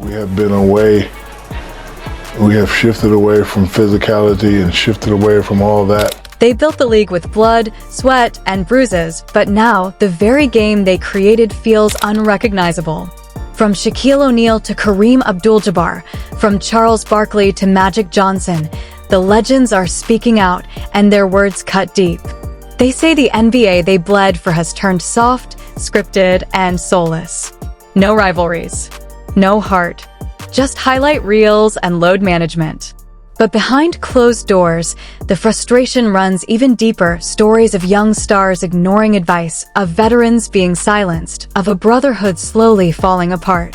We have been away. We have shifted away from physicality and shifted away from all that. They built the league with blood, sweat, and bruises, but now the very game they created feels unrecognizable. From Shaquille O'Neal to Kareem Abdul-Jabbar, from Charles Barkley to Magic Johnson, the legends are speaking out, and their words cut deep. They say the NBA they bled for has turned soft, scripted, and soulless. No rivalries. No heart. Just highlight reels and load management. But behind closed doors, the frustration runs even deeper. Stories of young stars ignoring advice, of veterans being silenced, of a brotherhood slowly falling apart.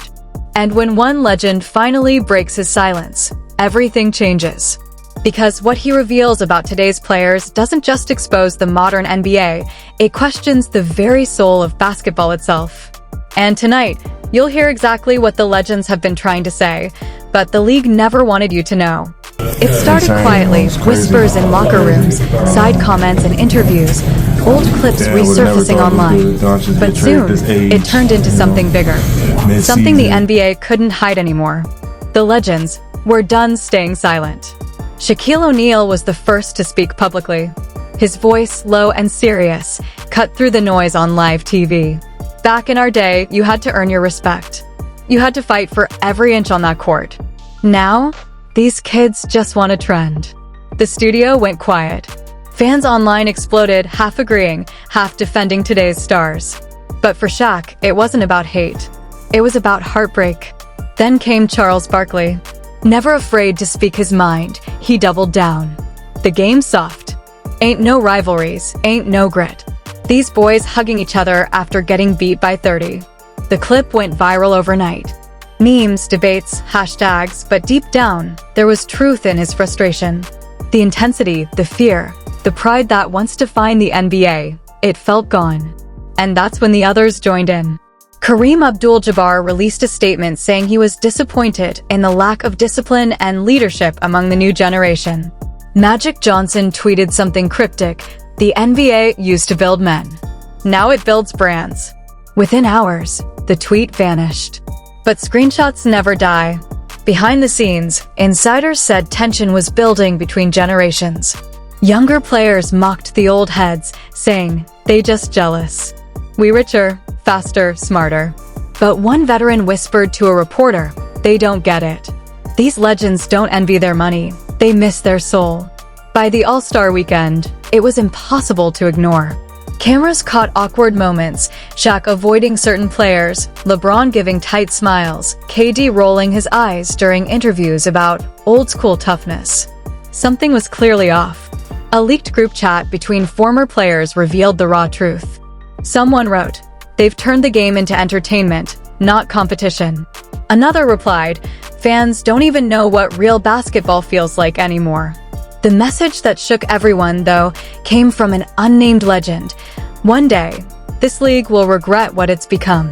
And when one legend finally breaks his silence, everything changes. Because what he reveals about today's players doesn't just expose the modern NBA, it questions the very soul of basketball itself. And tonight, you'll hear exactly what the legends have been trying to say, but the league never wanted you to know. It started quietly, whispers in locker rooms, side comments and interviews, old clips resurfacing online. But soon, it turned into something bigger. Something the NBA couldn't hide anymore. The legends were done staying silent. Shaquille O'Neal was the first to speak publicly. His voice, low and serious, cut through the noise on live TV. Back in our day, you had to earn your respect. You had to fight for every inch on that court. Now, these kids just want a trend. The studio went quiet. Fans online exploded, half agreeing, half defending today's stars. But for Shaq, it wasn't about hate. It was about heartbreak. Then came Charles Barkley. Never afraid to speak his mind, he doubled down. The game's soft. Ain't no rivalries, ain't no grit. These boys hugging each other after getting beat by 30. The clip went viral overnight. Memes, debates, hashtags, but deep down, there was truth in his frustration. The intensity, the fear, the pride that once defined the NBA, it felt gone. And that's when the others joined in. Kareem Abdul-Jabbar released a statement saying he was disappointed in the lack of discipline and leadership among the new generation. Magic Johnson tweeted something cryptic: "The NBA used to build men. Now it builds brands." Within hours, the tweet vanished. But screenshots never die. Behind the scenes, insiders said tension was building between generations. Younger players mocked the old heads, saying, "They just jealous. We richer, faster, smarter." But one veteran whispered to a reporter, "They don't get it. These legends don't envy their money, they miss their soul." By the All-Star weekend, it was impossible to ignore. Cameras caught awkward moments, Shaq avoiding certain players, LeBron giving tight smiles, KD rolling his eyes during interviews about old-school toughness. Something was clearly off. A leaked group chat between former players revealed the raw truth. Someone wrote, "They've turned the game into entertainment, not competition." Another replied, "Fans don't even know what real basketball feels like anymore." The message that shook everyone, though, came from an unnamed legend. "One day, this league will regret what it's become.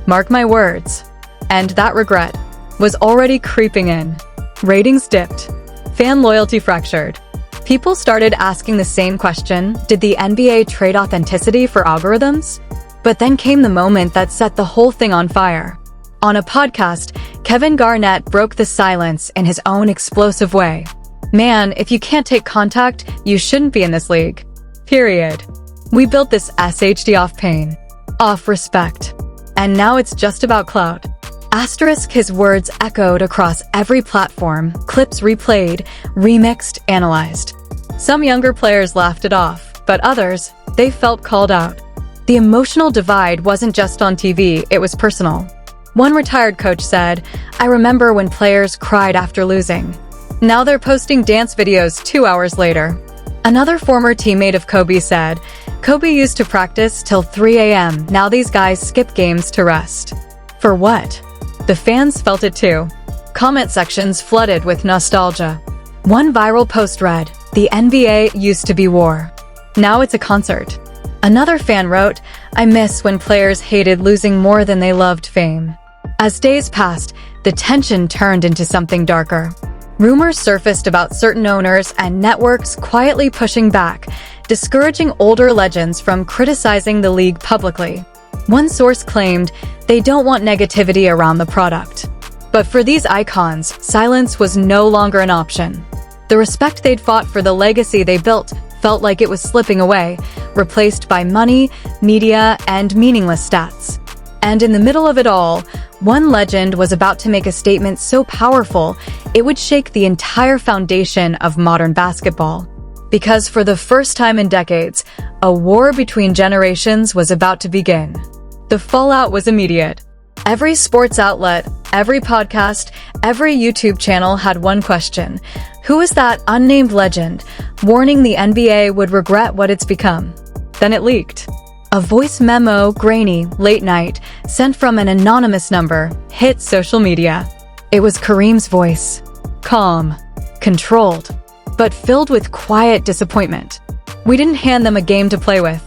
Mark my words." And that regret was already creeping in. Ratings dipped. Fan loyalty fractured. People started asking the same question: did the NBA trade authenticity for algorithms? But then came the moment that set the whole thing on fire. On a podcast, Kevin Garnett broke the silence in his own explosive way. "Man, if you can't take contact, you shouldn't be in this league. Period. We built this SHD off pain, off respect. And now it's just about clout." Asterisk, his words echoed across every platform, clips replayed, remixed, analyzed. Some younger players laughed it off, but others, they felt called out. The emotional divide wasn't just on TV, it was personal. One retired coach said, "I remember when players cried after losing. Now they're posting dance videos 2 hours later." Another former teammate of Kobe said, "Kobe used to practice till 3 a.m. Now these guys skip games to rest." For what? The fans felt it too. Comment sections flooded with nostalgia. One viral post read, "The NBA used to be war. Now it's a concert." Another fan wrote, "I miss when players hated losing more than they loved fame." As days passed, the tension turned into something darker. Rumors surfaced about certain owners and networks quietly pushing back, discouraging older legends from criticizing the league publicly. One source claimed they don't want negativity around the product. But for these icons, silence was no longer an option. The respect they'd fought for, the legacy they built, felt like it was slipping away, replaced by money, media, and meaningless stats. And in the middle of it all, one legend was about to make a statement so powerful, it would shake the entire foundation of modern basketball. Because for the first time in decades, a war between generations was about to begin. The fallout was immediate. Every sports outlet, every podcast, every YouTube channel had one question: who is that unnamed legend, warning the NBA would regret what it's become? Then it leaked. A voice memo, grainy, late night, sent from an anonymous number, hit social media. It was Kareem's voice. Calm, controlled, but filled with quiet disappointment. We didn't hand them a game to play with.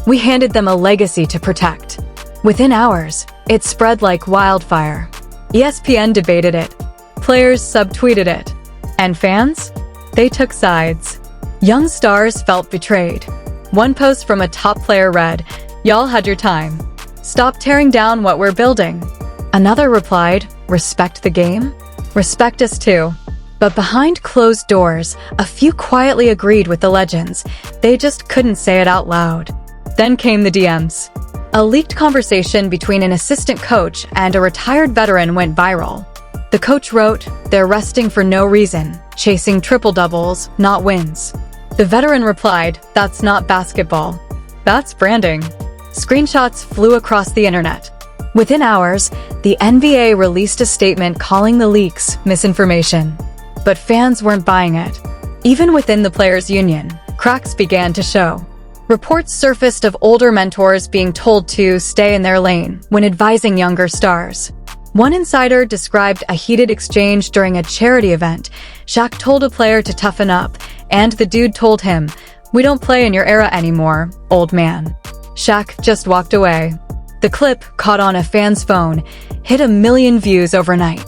We handed them a legacy to protect. Within hours, it spread like wildfire. ESPN debated it. Players subtweeted it. And fans? They took sides. Young stars felt betrayed. One post from a top player read, "Y'all had your time. Stop tearing down what we're building." Another replied, "Respect the game? Respect us too." But behind closed doors, a few quietly agreed with the legends. They just couldn't say it out loud. Then came the DMs. A leaked conversation between an assistant coach and a retired veteran went viral. The coach wrote, "They're resting for no reason, chasing triple-doubles, not wins." The veteran replied, "That's not basketball. That's branding." Screenshots flew across the internet. Within hours, the NBA released a statement calling the leaks misinformation. But fans weren't buying it. Even within the players' union, cracks began to show. Reports surfaced of older mentors being told to stay in their lane when advising younger stars. One insider described a heated exchange during a charity event. Shaq told a player to toughen up, and the dude told him, "We don't play in your era anymore, old man." Shaq just walked away. The clip, caught on a fan's phone, hit 1 million views overnight.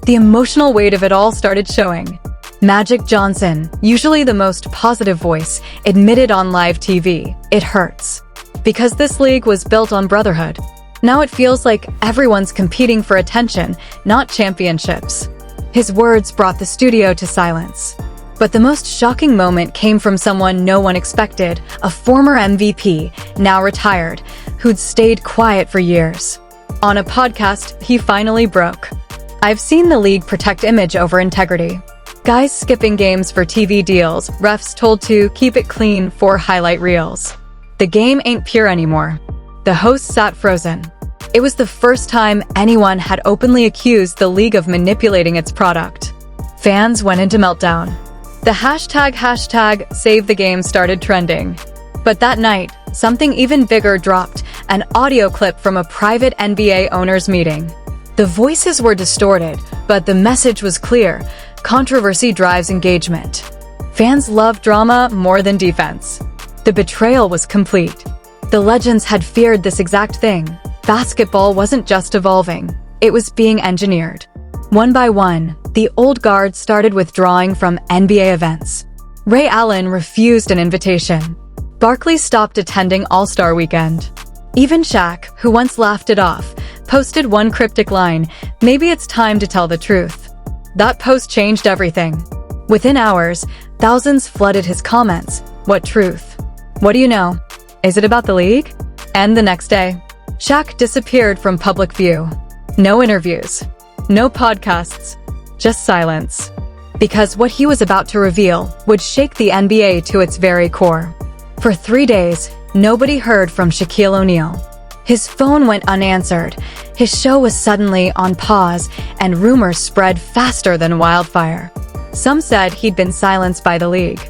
The emotional weight of it all started showing. Magic Johnson, usually the most positive voice, admitted on live TV, "It hurts." Because this league was built on brotherhood. Now it feels like everyone's competing for attention, not championships. His words brought the studio to silence. But the most shocking moment came from someone no one expected, a former MVP, now retired, who'd stayed quiet for years. On a podcast, he finally broke. "I've seen the league protect image over integrity. Guys skipping games for TV deals, refs told to keep it clean for highlight reels. The game ain't pure anymore." The host sat frozen. It was the first time anyone had openly accused the league of manipulating its product. Fans went into meltdown. The hashtag Save the Game started trending. But that night, something even bigger dropped, an audio clip from a private NBA owners' meeting. The voices were distorted, but the message was clear: controversy drives engagement. Fans love drama more than defense. The betrayal was complete. The legends had feared this exact thing. Basketball wasn't just evolving, it was being engineered. One by one, the old guard started withdrawing from NBA events. Ray Allen refused an invitation. Barkley stopped attending All-Star Weekend. Even Shaq, who once laughed it off, posted one cryptic line, "Maybe it's time to tell the truth." That post changed everything. Within hours, thousands flooded his comments. "What truth? What do you know? Is it about the league?" And the next day, Shaq disappeared from public view. No interviews, no podcasts, just silence. Because what he was about to reveal would shake the NBA to its very core. For 3 days, nobody heard from Shaquille O'Neal. His phone went unanswered, his show was suddenly on pause, and rumors spread faster than wildfire. Some said he'd been silenced by the league.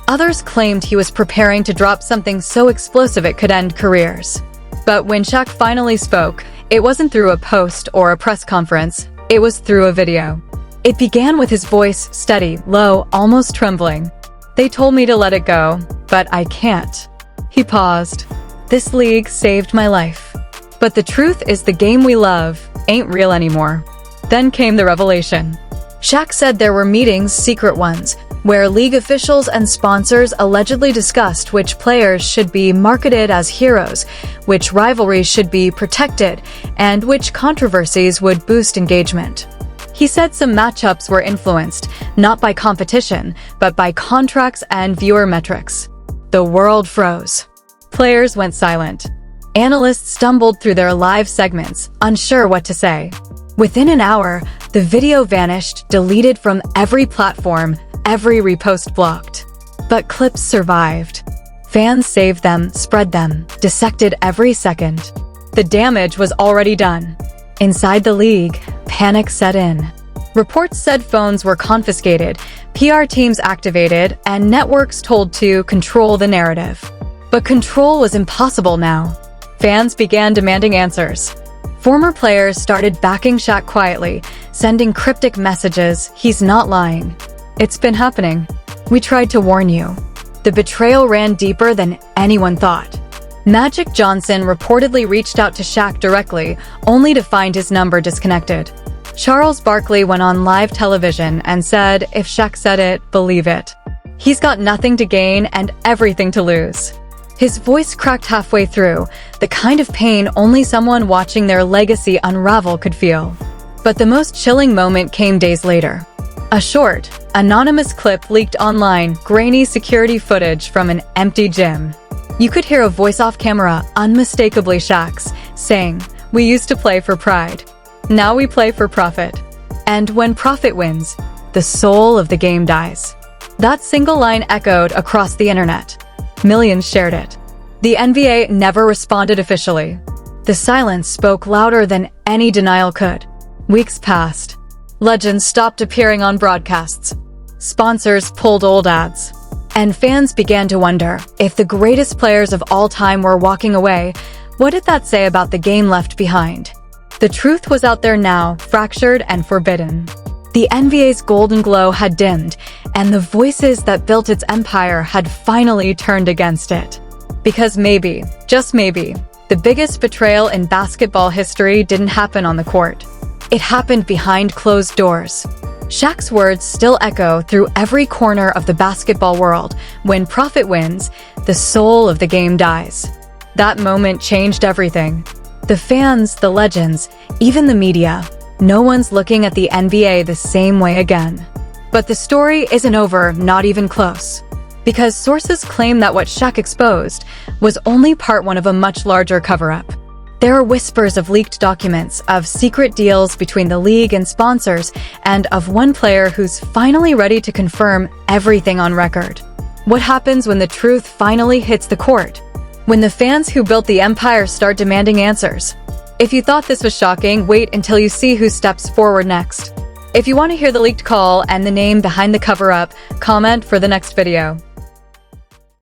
Others claimed he was preparing to drop something so explosive it could end careers. But when Shaq finally spoke, it wasn't through a post or a press conference, it was through a video. It began with his voice steady, low, almost trembling. "They told me to let it go, but I can't." He paused. "This league saved my life. But the truth is the game we love ain't real anymore." Then came the revelation. Shaq said there were meetings, secret ones, where league officials and sponsors allegedly discussed which players should be marketed as heroes, which rivalries should be protected, and which controversies would boost engagement. He said some matchups were influenced, not by competition, but by contracts and viewer metrics. The world froze. Players went silent. Analysts stumbled through their live segments, unsure what to say. Within an hour, the video vanished, deleted from every platform, every repost blocked. But clips survived. Fans saved them, spread them, dissected every second. The damage was already done. Inside the league, panic set in. Reports said phones were confiscated, PR teams activated, and networks told to control the narrative. But control was impossible now. Fans began demanding answers. Former players started backing Shaq quietly, sending cryptic messages, "He's not lying. It's been happening. We tried to warn you." The betrayal ran deeper than anyone thought. Magic Johnson reportedly reached out to Shaq directly, only to find his number disconnected. Charles Barkley went on live television and said, "If Shaq said it, believe it. He's got nothing to gain and everything to lose." His voice cracked halfway through, the kind of pain only someone watching their legacy unravel could feel. But the most chilling moment came days later. A short, anonymous clip leaked online, grainy security footage from an empty gym. You could hear a voice off camera, unmistakably Shaq's, saying, "We used to play for pride. Now we play for profit. And when profit wins, the soul of the game dies." That single line echoed across the internet. Millions shared it. The NBA never responded officially. The silence spoke louder than any denial could. Weeks passed. Legends stopped appearing on broadcasts. Sponsors pulled old ads. And fans began to wonder, if the greatest players of all time were walking away, what did that say about the game left behind? The truth was out there now, fractured and forbidden. The NBA's golden glow had dimmed, and the voices that built its empire had finally turned against it. Because maybe, just maybe, the biggest betrayal in basketball history didn't happen on the court. It happened behind closed doors. Shaq's words still echo through every corner of the basketball world. When profit wins, the soul of the game dies. That moment changed everything. The fans, the legends, even the media. No one's looking at the NBA the same way again. But the story isn't over, not even close. Because sources claim that what Shaq exposed was only part one of a much larger cover-up. There are whispers of leaked documents, of secret deals between the league and sponsors, and of one player who's finally ready to confirm everything on record. What happens when the truth finally hits the court? When the fans who built the empire start demanding answers? If you thought this was shocking, wait until you see who steps forward next. If you want to hear the leaked call and the name behind the cover-up, comment for the next video.